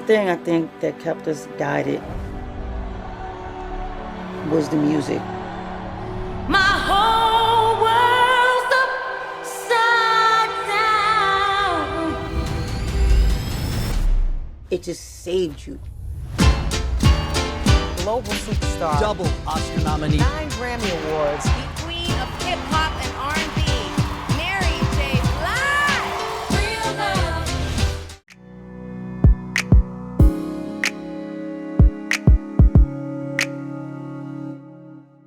thing I think that kept us guided was the music. My whole world's upside down. It just saved you. Global superstar. Double Oscar nominee. 9 Grammy Awards. The queen of hip-hop and R&B, Mary J. Blige. Real love.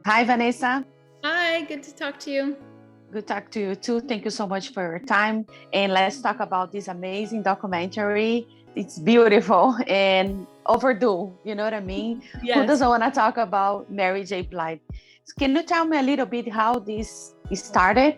Hi, Vanessa. Hi, good to talk to you. Good to talk to you too. Thank you so much for your time. And let's talk about this amazing documentary. It's beautiful and overdue. You know what I mean? Yes. Who doesn't want to talk about Mary J. Blige? So can you tell me a little bit how this started?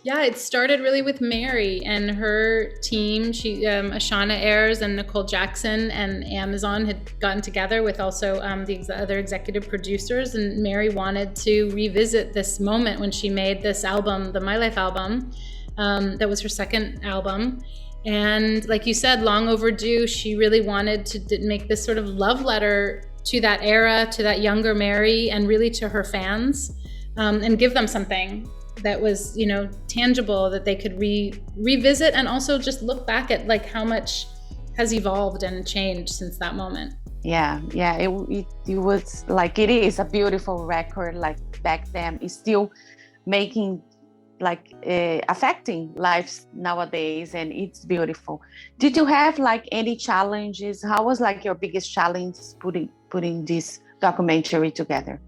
Yeah, it started really with Mary and her team. She, Ashaunna, Ayars, and Nicole Jackson and Amazon had gotten together with also the other executive producers. And Mary wanted to revisit this moment when she made this album, the My Life album. That was her second album. And like you said, long overdue. She really wanted to make this sort of love letter to that era, to that younger Mary, and really to her fans, and give them something that was, you know, tangible that they could revisit and also just look back at like how much has evolved and changed since that moment. Yeah, it was like, it is a beautiful record. Like back then, it's still making like affecting lives nowadays, and it's beautiful. Did you have like any challenges? How was like your biggest challenge putting this documentary together?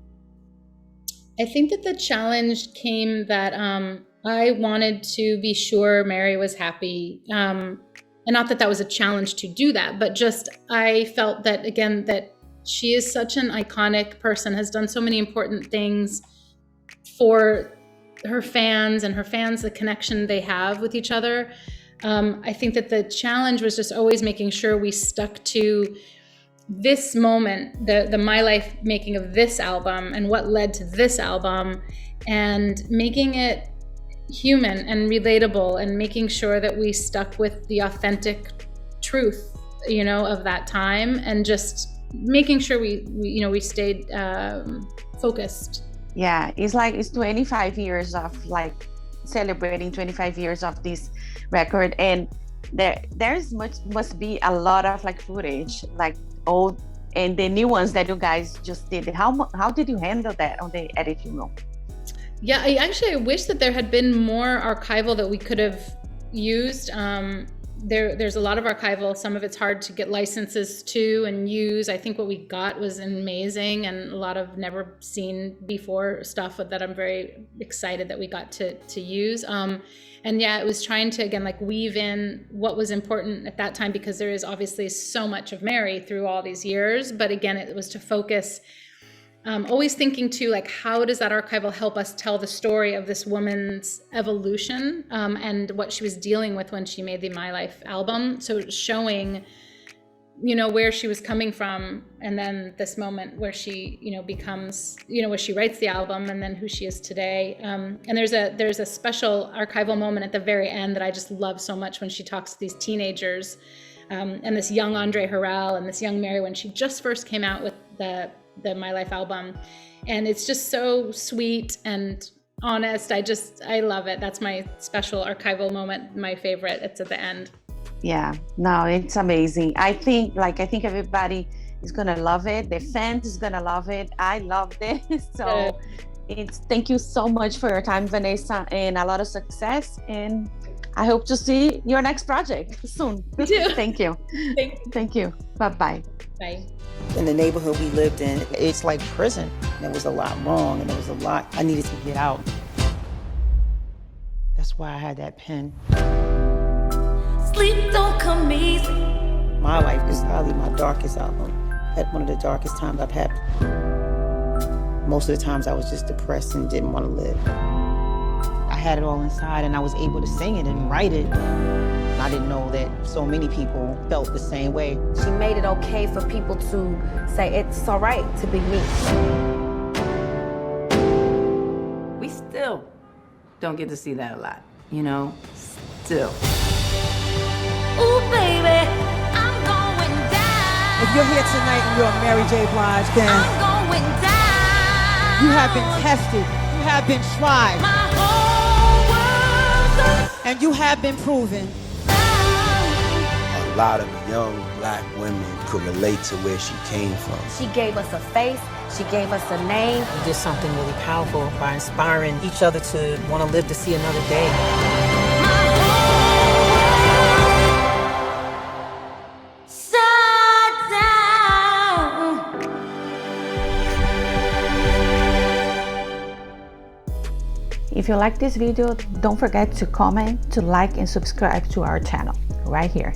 I think that the challenge came that I wanted to be sure Mary was happy. And not that that was a challenge to do that, but just I felt that, again, that she is such an iconic person, has done so many important things for her fans, and her fans, the connection they have with each other. I think that the challenge was just always making sure we stuck to this moment, the My Life making of this album and what led to this album, and making it human and relatable, and making sure that we stuck with the authentic truth, you know, of that time, and just making sure we stayed focused. Yeah, it's 25 years of like celebrating 25 years of this record, and must be a lot of like footage, like old and the new ones that you guys just did. How did you handle that on the editing room? Yeah, I wish that there had been more archival that we could have used. There's a lot of archival. Some of it's hard to get licenses to and use. I think what we got was amazing, and a lot of never seen before stuff that I'm very excited that we got to use. And yeah, it was trying to, again, like weave in what was important at that time, because there is obviously so much of Mary through all these years. But again, it was to focus, always thinking too, like, how does that archival help us tell the story of this woman's evolution, and what she was dealing with when she made the My Life album. So showing, you know, where she was coming from, and then this moment where she, you know, becomes, you know, where she writes the album, and then who she is today. And there's a special archival moment at the very end that I just love so much, when she talks to these teenagers, and this young Andre Harrell and this young Mary when she just first came out with the My Life album. And it's just so sweet and honest. I love it. That's my special archival moment, my favorite. It's at the end. Yeah, no, it's amazing. I think everybody is gonna love it. The fans is gonna love it. I loved it. So thank you so much for your time, Vanessa, and a lot of success. And I hope to see your next project soon. Me too. Thank you. Thank you. Bye-bye. Bye. In the neighborhood we lived in, it's like prison. There was a lot wrong, and there was a lot I needed to get out. That's why I had that pen. Sleep don't come easy. My Life is probably my darkest album. At one of the darkest times I've had. Most of the times I was just depressed and didn't want to live. I had it all inside, and I was able to sing it and write it. I didn't know that so many people felt the same way. She made it okay for people to say it's all right to be me. We still don't get to see that a lot, you know? Still. Ooh, baby, I'm going down. If you're here tonight and you're a Mary J. Blige, then I'm going down. you have been tested, you have been tried, My whole world's and you have been proven. down. A lot of young black women could relate to where she came from. She gave us a face, she gave us a name. You did something really powerful by inspiring each other to want to live to see another day. If you like this video, don't forget to comment, to like, and subscribe to our channel right here.